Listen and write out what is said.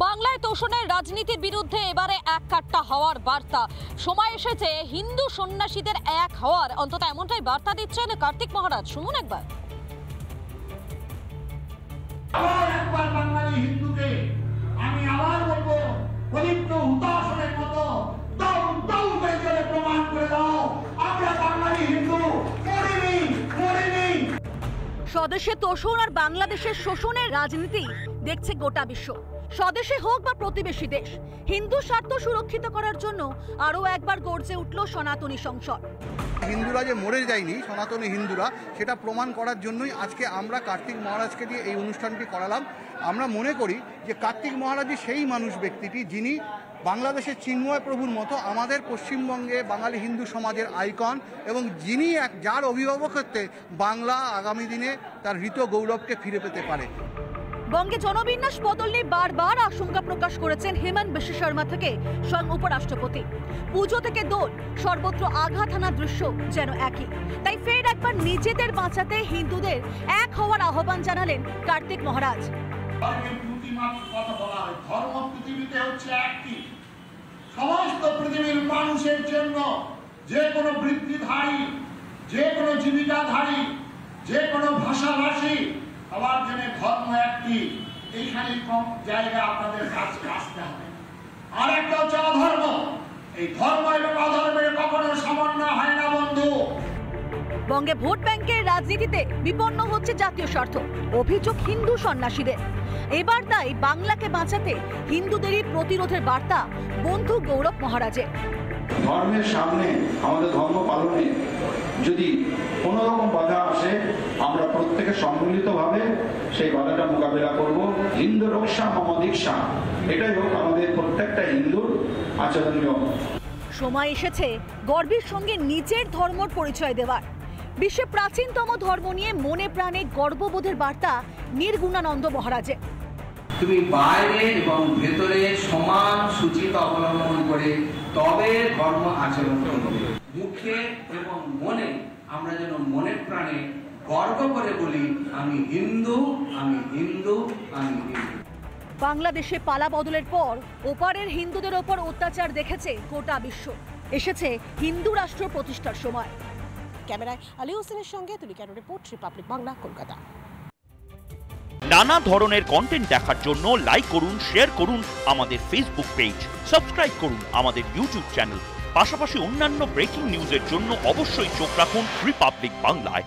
বাংলায় তোষণের রাজনীতির বিরুদ্ধে এবারে এক কাট্টা হওয়ার বার্তা। সময় এসেছে হিন্দু সন্ন্যাসীদের এক হওয়ার, অন্তত এমনটাই বার্তা দিচ্ছেন কার্তিক মহারাজ। শুনুন একবার। একবার বাঙালি হিন্দুকে আমি আবার বলবো, পবিত্র হুতাশনের মতো দম দম করে চলে প্রমাণ করে দাও আমরা বাঙালি হিন্দু মরিনি। স্বদেশে তোষণ আর বাংলাদেশের শোষণের রাজনীতি দেখছে গোটা বিশ্ব। স্বদেশে হোক বা প্রতিবেশী দেশ, হিন্দু স্বার্থ সুরক্ষিত করার জন্য আরো একবার গর্জে উঠল সনাতনী সংসদ। হিন্দুরা যে মরে যায়নি, সনাতনী হিন্দুরা, সেটা প্রমাণ করার জন্যই আজকে আমরা কার্তিক মহারাজকে দিয়ে এই অনুষ্ঠানটি করালাম। আমরা মনে করি যে কার্তিক মহারাজই সেই মানুষ ব্যক্তিটি যিনি বাংলাদেশের চিন্ময় প্রভুর মতো আমাদের পশ্চিমবঙ্গে বাঙালি হিন্দু সমাজের আইকন, এবং যিনি যার অভিভাবকত্বে বাংলা আগামী দিনে তার ঋত গৌরবকে ফিরে পেতে পারে। বঙ্গে জনবিন্যাস বদল নিয়ে বারবার আশঙ্কা প্রকাশ করেছেন হেমন্ত বিশ্ব শর্মা থেকে স্বয়ং উপরাষ্ট্রপতি। পুজো থেকে দোল, সর্বত্র আঘাত হানার দৃশ্য যেন একই। তাই ফের একবার নিজেদের বাঁচাতে হিন্দুদের এক হওয়ার আহ্বান জানালেন কার্তিক মহারাজ। ধর্ম পৃথিবীতে হচ্ছে একটি, সমস্ত পৃথিবীর মানুষের জন্য, যে কোনো বৃত্তিধারী, যে কোনো জীবিকাধারী, যে কোনো ভাষাভাষী, সবার জন্য ধর্ম একটি। এইখানে কম জায়গা আপনাদের কাছে আসতে হবে। আর একটা হচ্ছে অধর্ম। এই ধর্ম এবং অধর্মের কখনো সমন্বয় হয় না বন্ধু। বঙ্গে ভোট ব্যাংকের রাজনীতিতে বিপন্ন হচ্ছে জাতীয় স্বার্থ, অভিযোগ হিন্দু সন্ন্যাসীদের। এবার তাই বাংলাকে বাঁচাতে হিন্দুদেরই প্রতিরোধের বার্তা বন্ধু গৌরব মহারাজের। ধর্মের সামনে আমাদের ধর্ম পালনে যদি কোন রকম বাধা আসে, আমরা প্রত্যেকে সম্মিলিতভাবে সেই বাধাটা মোকাবেলা করব। হিন্দু রক্ষা মম দীক্ষা, এটাই হোক আমাদের প্রত্যেকটা হিন্দুর আচরণীয়। সময় এসেছে গর্বের সঙ্গে নিজের ধর্মর পরিচয় দেওয়ার। বিশ্বের প্রাচীনতম ধর্ম নিয়ে মনে প্রাণে গর্ববোধের বার্তা নির্গুণানন্দ মহারাজের। তুমি বাইরে এবং ভেতরে সমান সূচিত অবলম্বন করে তবে ধর্ম আচরণ করবে। মুখে এবং মনে আমরা যেন মনে প্রাণে গর্ব করে বলি, আমি হিন্দু, আমি হিন্দু, আমি হিন্দু। বাংলাদেশে পালা বদলের পর ওপারের হিন্দুদের ওপর অত্যাচার দেখেছে গোটা বিশ্ব। এসেছে হিন্দু রাষ্ট্র প্রতিষ্ঠার সময়। ক্যামেরায় আলী হোসেনের সঙ্গে তুলিকা রিপোর্ট, রিপাবলিক বাংলা, কলকাতা। নানা ধরনের কন্টেন্ট দেখার জন্য লাইক করুন, শেয়ার করুন আমাদের ফেসবুক পেজ, সাবস্ক্রাইব করুন আমাদের ইউটিউব চ্যানেল। পাশাপাশি অন্যান্য ব্রেকিং নিউজের জন্য অবশ্যই চোখ রাখুন রিপাবলিক বাংলায়।